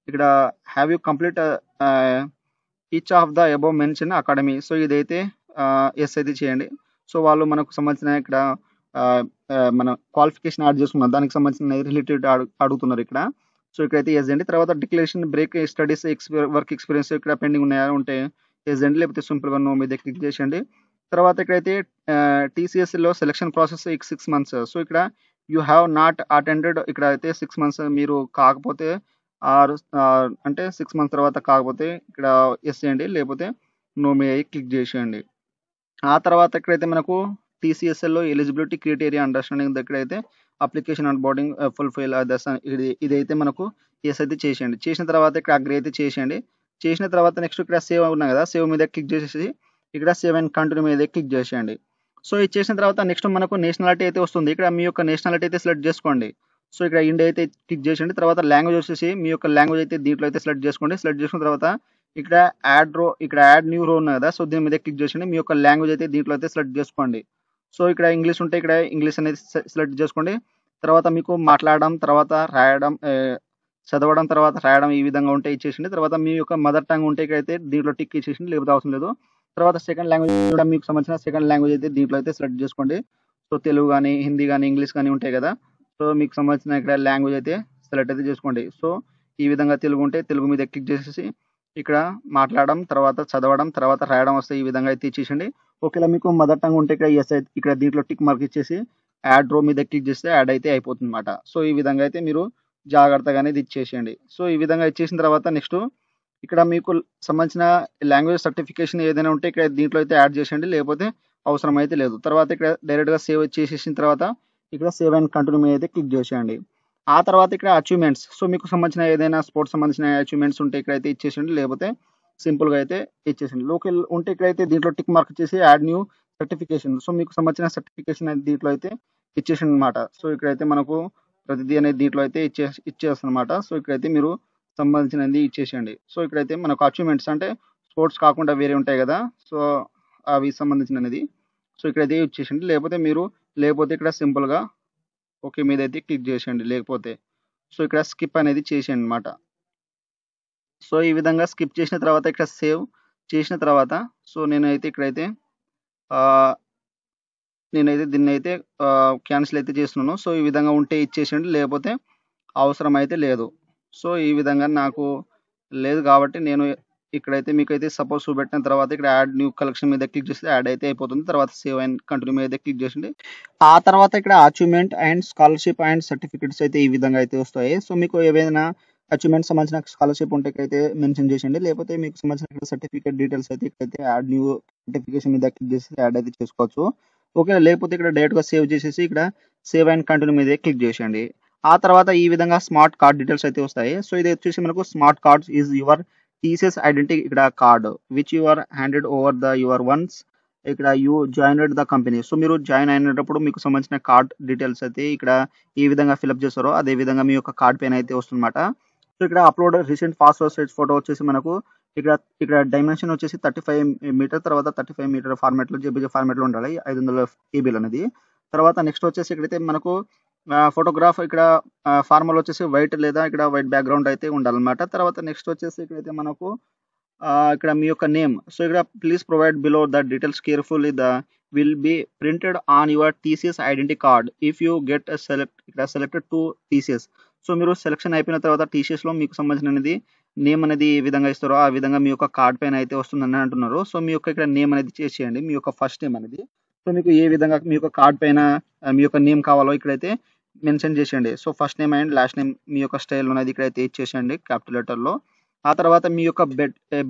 S1: ఇక్కడ have you complete each of the above mention academy. So ఇదైతే ఎస్ అయితే చేయండి. సో వాళ్ళు మనకు సంబంధించిన ఇక్కడ మన క్వాలిఫికేషన్ యాడ్ చేసుకున్నాం, దానికి సంబంధించిన రిలేటెడ్ అడుగుతున్నారు ఇక్కడ. సో ఇక్కడైతే ఎస్ అండి. తర్వాత declaration break studies work experience ఇక్కడ పెండింగ్ ఉన్నాయా ఉంటే ఎస్ అండి, లేకపోతే సింపుల్గా నో మీద క్లిక్ చేసేయండి. తర్వాత ఇక్కడైతే టీసీఎస్లో సెలక్షన్ ప్రాసెస్ 6 months. సో ఇక్కడ యూ హ్యావ్ నాట్ అటెండెడ్, ఇక్కడ అయితే 6 months మీరు కాకపోతే అంటే 6 months తర్వాత కాకపోతే ఇక్కడ ఎస్ చేయండి, లేకపోతే నో మీద క్లిక్ చేసేయండి. ఆ తర్వాత ఇక్కడైతే మనకు టీసీఎస్ఎల్లో ఎలిజిబిలిటీ క్రైటీరియా అండర్స్టాండింగ్ దగ్గరైతే అప్లికేషన్ అండ్ బోర్డింగ్ ఫుల్ఫిల్ ఇదైతే మనకు ఎస్ అయితే చేసేయండి. చేసిన తర్వాత ఇక్కడ అగ్రి అయితే చేసేయండి. చేసిన తర్వాత నెక్స్ట్ ఇక్కడ సేవ్ ఉన్నాయి కదా, సేవ్ మీద క్లిక్ చేసేసి ఇక్కడ సేవ్ అండ్ కంటిన్యూ మీద క్లిక్ చేసేయండి. సో ఇది చేసిన తర్వాత నెక్స్ట్ మనకు నేషనాలిటీ అయితే వస్తుంది. ఇక్కడ మీ యొక్క నేషనాలిటీ అయితే సెలెక్ట్ చేసుకోండి. సో ఇక్కడ ఇండియా అయితే క్లిక్ చేసేయండి. తర్వాత లాంగ్వేజ్ వచ్చేసి మీ యొక్క లాంగ్వేజ్ అయితే దీంట్లో అయితే సెలెక్ట్ చేసుకోండి. సెలెక్ట్ చేసుకున్న తర్వాత ఇక్కడ యాడ్ న్యూ రో ఉంది కదా, సో దీని మీద క్లిక్ చేయండి. మీ యొక్క లాంగ్వేజ్ అయితే దీంట్లో అయితే సెలెక్ట్ చేసుకోండి. సో ఇక్కడ ఇంగ్లీష్ ఉంటే ఇక్కడ ఇంగ్లీష్ అనేది సెలెక్ట్ చేసుకోండి. తర్వాత మీకు మాట్లాడడం, తర్వాత రాయడం, చదవడం, తర్వాత రాయడం ఈ విధంగా ఉంటే ఇచ్చేసింది. తర్వాత మీ యొక్క మదర్ టంగ్ ఉంటే ఇక్కడైతే దీంట్లో టిక్ ఇచ్చేసింది, లేకపోతే అవసరం లేదు. తర్వాత సెకండ్ లాంగ్వేజ్ కూడా మీకు సంబంధించిన సెకండ్ లాంగ్వేజ్ అయితే దీంట్లో అయితే సెలెక్ట్ చేసుకోండి. సో తెలుగు కానీ, హిందీ కానీ, ఇంగ్లీష్ కానీ ఉంటాయి కదా, సో మీకు సంబంధించిన ఇక్కడ లాంగ్వేజ్ అయితే సెలెక్ట్ అయితే చేసుకోండి. సో ఈ విధంగా తెలుగు ఉంటే తెలుగు మీద క్లిక్ చేసేసి ఇక్కడ మాట్లాడడం, తర్వాత చదవడం, తర్వాత రాయడం వస్తే ఈ విధంగా అయితే ఇచ్చేసండి. ఒకవేళ మీకు మదర్ టంగ్ ఉంటే ఇక్కడ ఎస్ అయితే ఇక్కడ దీంట్లో టిక్ మార్క్ ఇచ్చేసి యాడ్ రో మీద క్లిక్ చేస్తే యాడ్ అయితే అయిపోతుంది అనమాట. సో ఈ విధంగా అయితే మీరు జాగ్రత్తగా అనేది ఇచ్చేసేయండి. సో ఈ విధంగా ఇచ్చేసిన తర్వాత నెక్స్ట్ ఇక్కడ మీకు సంబంధించిన లాంగ్వేజ్ సర్టిఫికేషన్ ఏదైనా ఉంటే ఇక్కడ దీంట్లో అయితే యాడ్ చేసేయండి, లేకపోతే అవసరం అయితే లేదు. తర్వాత ఇక్కడ డైరెక్ట్గా సేవ్ చేసేసిన తర్వాత ఇక్కడ సేవ్ అండ్ కంటిన్యూ మీద అయితే క్లిక్ చేసేయండి. ఆ తర్వాత ఇక్కడ అచీవ్మెంట్స్, సో మీకు సంబంధించిన ఏదైనా స్పోర్ట్స్ సంబంధించిన అచీవ్మెంట్స్ ఉంటే ఇక్కడైతే ఇచ్చేసండి, లేకపోతే సింపుల్గా అయితే ఇచ్చేసండి. లోకల్ ఉంటే ఇక్కడైతే దీంట్లో టిక్ మార్క్ చేసి యాడ్ న్యూ సర్టిఫికేషన్, సో మీకు సంబంధించిన సర్టిఫికేషన్ అనేది దీంట్లో అయితే ఇచ్చేసండి అనమాట. సో ఇక్కడైతే మనకు ప్రతిదీ అనేది దీంట్లో అయితే ఇచ్చేస్తుంది అనమాట. సో ఇక్కడైతే మీరు సంబంధించినది ఇచ్చేసేయండి. సో ఇక్కడైతే మనకు అచీవ్మెంట్స్ అంటే స్పోర్ట్స్ కాకుండా వేరే ఉంటాయి కదా, సో అవి సంబంధించినది. సో ఇక్కడైతే ఇచ్చేసండి, లేకపోతే ఇక్కడ సింపుల్గా ఓకే మీద అయితే క్లిక్ చేసేయండి, లేకపోతే సో ఇక్కడ స్కిప్ అనేది చేసేయండి అనమాట. సో ఈ విధంగా స్కిప్ చేసిన తర్వాత ఇక్కడ సేవ్ చేసిన తర్వాత సో నేనైతే ఇక్కడైతే దీన్ని అయితే క్యాన్సిల్ అయితే చేస్తున్నాను. సో ఈ విధంగా ఉంటే ఇచ్చేసేయండి, లేకపోతే అవసరం అయితే లేదు. సో ఈ విధంగా నాకు లేదు కాబట్టి నేను ఇక్కడైతే మీకైతే సపోజ్ చూపెట్టిన తర్వాత ఇక్కడ యాడ్ న్యూ కలెక్షన్ మీద క్లిక్ చేస్తే యాడ్ అయితే అయిపోతుంది. తర్వాత సేవ్ అండ్ కంటిన్యూ మీద క్లిక్ చేసింది. ఆ తర్వాత ఇక్కడ achievement and scholarship and certificates అయితే ఈ విధంగా అయితే వస్తాయి. సో మీకు ఏవైనా అచీవ్మెంట్ సంబంధించిన స్కాలర్షిప్ ఉంటే ఇక్కడైతే మెన్షన్ చేసేయండి, లేకపోతే మీకు సంబంధించిన సర్టిఫికేట్ డీటెయిల్స్ అయితే ఇక్కడైతే యాడ్ న్యూ సర్టిఫికేషన్ మీద క్లిక్ చేసి యాడ్ అయితే చేసుకోవచ్చు. ఓకే, లేకపోతే ఇక్కడ డైరెక్ట్గా సేవ్ చేసేసి ఇక్కడ సేవ్ అండ్ కంటిన్యూ మీద క్లిక్ చేసేయండి. ఆ తర్వాత ఈ విధంగా స్మార్ట్ కార్డ్ డీటెయిల్స్ అయితే వస్తాయి. సో ఇది వచ్చేసి మనకు smart cards is your TCS identity ఇక్కడ card which your handed over the your once ఇక్కడ you joined the company. So మీరు జాయిన్ అయినప్పుడు మీకు సంబంధించిన కార్డ్ డీటెయిల్స్ అయితే ఇక్కడ ఏ విధంగా ఫిల్అప్ చేస్తారో అదే విధంగా మీ యొక్క కార్డ్ పైన అయితే వస్తుందన్నమాట. సో ఇక్కడ upload recent passport size photo వచ్చేసి మనకు ఇక్కడ డైమెన్షన్ వచ్చేసి 35 మీటర్, తర్వాత 35 మీటర్ ఫార్మాట్లో జేపీజీ ఫార్మాట్లో ఉండాలి, 500 KB అనేది. తర్వాత నెక్స్ట్ వచ్చేసి ఇక్కడైతే మనకు ఫోటోగ్రాఫ్ ఇక్కడ ఫార్మల్ వచ్చేసి వైట్ లేదా ఇక్కడ వైట్ బ్యాక్గ్రౌండ్ అయితే ఉండాలన్నమాట. తర్వాత నెక్స్ట్ వచ్చేసి ఇక్కడైతే మనకు ఇక్కడ మీ యొక్క నేమ్, సో ఇక్కడ please provide below the details carefully the will be printed on your TCS identity card if you get selected to TCS. So మీరు సెలెక్షన్ అయిపోయిన తర్వాత టీసీఎస్లో మీకు సంబంధించినది నేమ్ అనేది ఏ విధంగా ఇస్తారో ఆ విధంగా మీ యొక్క కార్డ్ పైన అయితే వస్తుందని అంటున్నారు. సో మీ యొక్క ఇక్కడ నేమ్ అనేది చేసేయండి, మీ యొక్క ఫస్ట్ నేమ్ అనేది. సో మీకు ఏ విధంగా మీ యొక్క కార్డ్ పైన మీ యొక్క నేమ్ కావాలో ఇక్కడైతే మెన్షన్ చేసేయండి. So first name and last name మీ యొక్క స్టైల్ అనేది ఇక్కడైతే ఇచ్చేసేయండి క్యాపిటల్ లెటర్లో. ఆ తర్వాత మీ యొక్క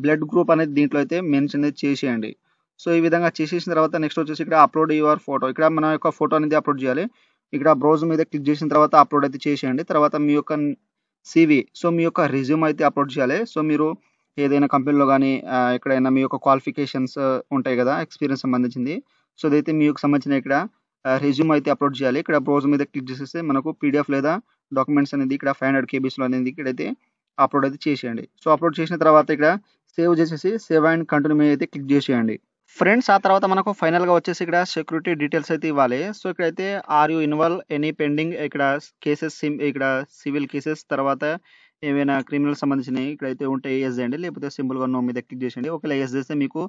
S1: బ్లడ్ గ్రూప్ అనేది దీంట్లో అయితే మెన్షన్ చేసేయండి. సో ఈ విధంగా చేసేసిన తర్వాత నెక్స్ట్ వచ్చేసి ఇక్కడ అప్లోడ్ యువర్ ఫోటో, ఇక్కడ మన యొక్క ఫోటో అనేది అప్లోడ్ చేయాలి. ఇక్కడ బ్రౌజ్ మీద క్లిక్ చేసిన తర్వాత అప్లోడ్ అయితే చేసేయండి. తర్వాత మీ యొక్క CV, సో మీ యొక్క రెజ్యూమ్ అయితే అప్లోడ్ చేయాలి. సో మీరు ఏదైనా కంపెనీలో కానీ ఎక్కడైనా మీ యొక్క క్వాలిఫికేషన్స్ ఉంటాయి కదా ఎక్స్పీరియన్స్ సంబంధించింది, సో అదైతే మీకు సంబంధించిన ఇక్కడ రెజ్యూమ్ అయితే అప్లోడ్ చేయాలి. ఇక్కడ బ్రౌజ్ మీద క్లిక్ చేసేస్తే మనకు PDF లేదా డాక్యుమెంట్స్ అనేది ఇక్కడ 500 KBs అనేది ఇక్కడైతే అప్లోడ్ అయితే చేసేయండి. సో అప్లోడ్ చేసిన తర్వాత ఇక్కడ సేవ్ చేసేసి సేవ్ అండ్ కంటిన్యూ మీద అయితే క్లిక్ చేసేయండి. ఫ్రెండ్స్ ఆ తర్వాత మనకు ఫైనల్‌గా వచ్చేసి ఇక్కడ సెక్యూరిటీ డీటెయిల్స్ అయితే ఇవ్వాలి. సో ఇక్కడైతే are you involve any pending ఇక్కడ కేసెస్ ఇక్కడ సివిల్ కేసెస్ తర్వాత ఏవైనా క్రిమినల్ సంబంధించినవి ఇక్కడైతే ఉంటే యెస్ చేయండి. లేకపోతే సింపుల్‌గా నో మీద క్లిక్ చేసేయండి. ఒకవేళ యెస్ చేస్తే మీకు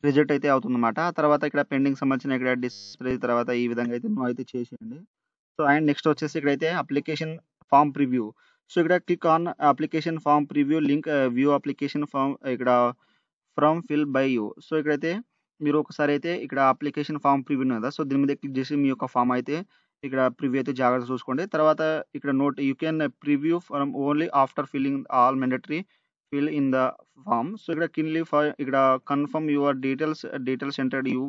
S1: రిజెక్ట్ అయితే అవుతుందన్నమాట. ఆ తర్వాత ఇక్కడ పెండింగ్ సంబంధించిన ఇక్కడ డిస్‌ప్లే తర్వాత ఈ విధంగా అయితే నో అయితే చేసేయండి. సో అండ్ నెక్స్ట్ వచ్చేసి ఇక్కడైతే అప్లికేషన్ ఫార్మ్ ప్రివ్యూ. సో ఇక్కడ click on application form preview link view application form ఇక్కడ from fill by you. So ఇక్కడైతే మీరు ఒకసారి అయితే ఇక్కడ అప్లికేషన్ ఫార్మ్ ప్రివ్యూ ఉంది కదా! సో దీని మీద క్లిక్ చేసి మీ యొక్క ఫార్మ్ అయితే ఇక్కడ ప్రివ్యూ అయితే జాగ్రత్తగా చూసుకోండి. తర్వాత ఇక్కడ note you can preview from only after filling all mandatory fill in the form. So ఇక్కడ కిన్లీ ఫర్ ఇక్కడ confirm your details entered you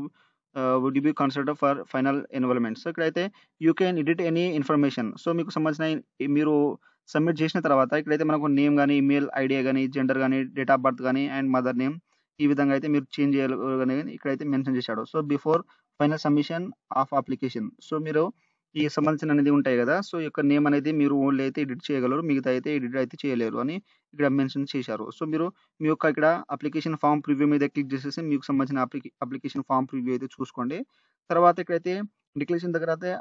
S1: would be considered for final enrolment. So ఇక్కడైతే you can edit any information. So మీకు సంబంధించిన మీరు submit చేసిన తర్వాత ఇక్కడైతే మనకు నేమ్ గాని, ఈమెయిల్ ఐడీ గాని, జెండర్ గాని, డేట్ ఆఫ్ బర్త్ గాని అండ్ మదర్ నేమ్ ఈ విధంగా అయితే మీరు చేంజ్ చేయాలి అని ఇక్కడైతే మెన్షన్ చేశాడు. So before final submission of application. So మీరు ఈ సంబంధించిన అనేది ఉంటాయి కదా! సో ఈ యొక్క నేమ్ అనేది మీరు ఓన్లీ అయితే ఎడిట్ చేయగలరు. మిగతా అయితే ఎడిట్ అయితే చేయలేరు అని ఇక్కడ మెన్షన్ చేశారు. సో మీరు మీ యొక్క ఇక్కడ అప్లికేషన్ ఫార్మ్ ప్రివ్యూ మీద క్లిక్ చేసేసి మీకు సంబంధించిన అప్లికేషన్ ఫార్మ్ ప్రివ్యూ అయితే చూసుకోండి. తర్వాత ఇక్కడైతే డిక్లరేషన్ దగ్గర అయితే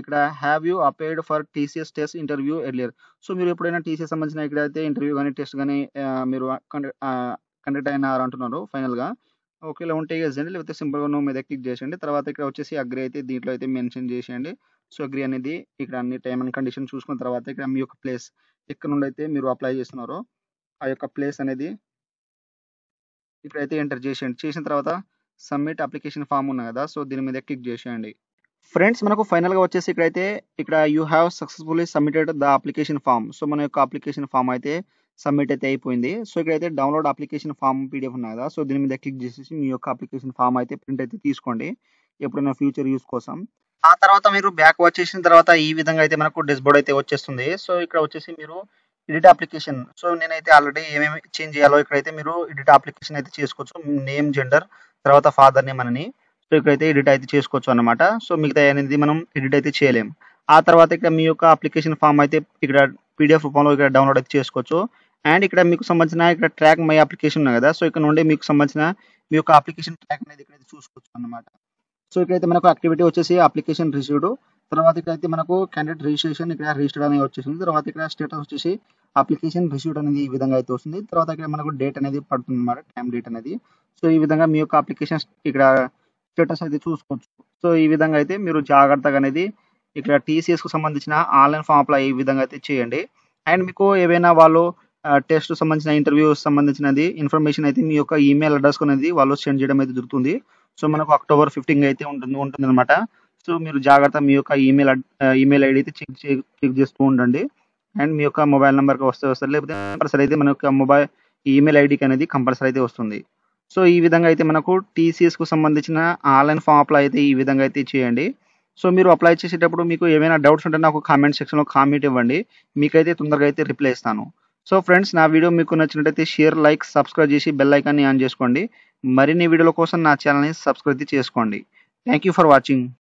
S1: ఇక్కడ have you applied for TCS test interview earlier. So మీరు ఎప్పుడైనా టీసీఎస్ సంబంధించిన ఇక్కడైతే ఇంటర్వ్యూ గాని, టెస్ట్ గాని మీరు కండక్ట్ అయినారు అంటున్నారు ఫైనల్‌గా. ఒకవేళ ఉంటే యెస్ చేయండి. లేకపోతే సింపుల్‌గా నో మీద క్లిక్ చేసేయండి. తర్వాత ఇక్కడ వచ్చేసి అగ్రీ అయితే దీంట్లో అయితే మెన్షన్ చేసేయండి. సో అగ్రీ అనేది ఇక్కడ అన్ని టైమ్ అండ్ కండిషన్ చూసుకున్న తర్వాత ఇక్కడ మీ యొక్క ప్లేస్ ఎక్కడి నుండైతే మీరు అప్లై చేస్తున్నారో ఆ యొక్క ప్లేస్ అనేది ఇక్కడైతే ఎంటర్ చేసేయండి. చేసిన తర్వాత సబ్మిట్ అప్లికేషన్ ఫార్మ్ ఉంది కదా! సో దీని మీద క్లిక్ చేసేయండి. ఫ్రెండ్స్ మనకు ఫైనల్‌గా వచ్చేసి ఇక్కడైతే ఇక్కడ you have successfully submitted the application form. So మన యొక్క అప్లికేషన్ ఫార్మ్ అయితే సబ్మిట్ అయితే అయిపోయింది. సో ఇక్కడైతే డౌన్‌లోడ్ అప్లికేషన్ ఫార్మ్ పీడీఎఫ్ ఉన్నాయి కదా! సో దీని మీద క్లిక్ చేసేసి మీ యొక్క అప్లికేషన్ ఫార్మ్ అయితే ప్రింట్ అయితే తీసుకోండి. ఎప్పుడైనా ఫ్యూచర్ యూజ్ కోసం. ఆ తర్వాత మీరు బ్యాక్ వచ్చేసిన తర్వాత ఈ విధంగా అయితే మనకు డాష్‌బోర్డ్ అయితే వచ్చేస్తుంది. సో ఇక్కడ వచ్చేసి మీరు ఎడిట్ అప్లికేషన్. సో నేనైతే ఆల్రెడీ ఏమేమి చేంజ్ చేయాలో ఇక్కడైతే మీరు ఎడిట్ అప్లికేషన్ అయితే చేసుకోవచ్చు. నేమ్, జెండర్ తర్వాత ఫాదర్ నేమ్ అని. సో ఇక్కడైతే ఎడిట్ అయితే చేసుకోవచ్చు అన్నమాట. సో మిగతాయి అనేది మనం ఎడిట్ అయితే చేయలేం. ఆ తర్వాత ఇక్కడ మీ యొక్క అప్లికేషన్ ఫార్మ్ అయితే ఇక్కడ పీడీఎఫ్ రూపంలో ఇక్కడ డౌన్‌లోడ్ అయితే చేసుకోవచ్చు. అండ్ ఇక్కడ మీకు సంబంధించిన ఇక్కడ ట్రాక్ మై అప్లికేషన్ ఉంది కదా! సో ఇక్కడ నుండి మీకు సంబంధించిన మీ యొక్క అప్లికేషన్ ట్రాక్ అనేది ఇక్కడైతే చూసుకోవచ్చు అన్నమాట. సో ఇక్కడైతే మనకు యాక్టివిటీ వచ్చేసి అప్లికేషన్ రిసీవ్డ్. తర్వాత ఇక్కడైతే మనకు క్యాండిడేట్ రిజిస్ట్రేషన్ ఇక్కడ రిజిస్టర్డ్ అనేది వచ్చేసింది. తర్వాత ఇక్కడ స్టేటస్ వచ్చేసి అప్లికేషన్ రిసీవ్డ్ అనేది ఈ విధంగా అయితే వస్తుంది. తర్వాత ఇక్కడ మనకు డేట్ అనేది పడుతుందన్నమాట. టైమ్ డేట్ అనేది. సో ఈ విధంగా మీ యొక్క అప్లికేషన్ ఇక్కడ స్టేటస్ అయితే చూసుకోవచ్చు. సో ఈ విధంగా అయితే మీరు జాగ్రత్తగా అనేది ఇక్కడ టీసీఎస్‌కు సంబంధించిన ఆన్‌లైన్ ఫార్మ్ అప్లై ఈ విధంగా అయితే చేయండి. అండ్ మీకు ఏవైనా వాళ్ళు టెస్ట్ సంబంధించిన ఇంటర్వ్యూస్ సంబంధించినది ఇన్ఫర్మేషన్ అయితే మీ యొక్క ఈమెయిల్ అడ్రస్‌కు అనేది వాళ్ళు సెండ్ చేయడం అయితే జరుగుతుంది. సో మనకు అక్టోబర్ 15 అయితే ఉంటుందన్నమాట. సో మీరు జాగ్రత్తగా మీ యొక్క ఈమెయిల్ ఐడీ అయితే చెక్ చేస్తూ ఉండండి. అండ్ మీ యొక్క మొబైల్ నంబర్‌కి వస్తది. లేకపోతే కంపల్సరీ అయితే మన యొక్క ఈమెయిల్ ఐడీకి అనేది కంపల్సరీ అయితే వస్తుంది. సో ఈ విధంగా అయితే మనకు టీసీఎస్‌కు సంబంధించిన ఆన్‌లైన్ ఫార్మ్ అప్లై అయితే ఈ విధంగా అయితే చేయండి. సో మీరు అప్లై చేసేటప్పుడు మీకు ఏమైనా డౌట్స్ ఉంటే నాకు కామెంట్ సెక్షన్‌లో కామెంట్ ఇవ్వండి. మీకైతే తొందరగా అయితే రిప్లై ఇస్తాను. సో ఫ్రెండ్స్ నా వీడియో మీకు నచ్చినట్లయితే షేర్, లైక్, సబ్స్క్రైబ్ చేసి బెల్ ఐకాన్‌ని ఆన్ చేసుకోండి. మరిన్ని వీడియోల కోసం నా ఛానెల్‌ని సబ్స్క్రైబ్ చేసుకోండి. Thank you for watching.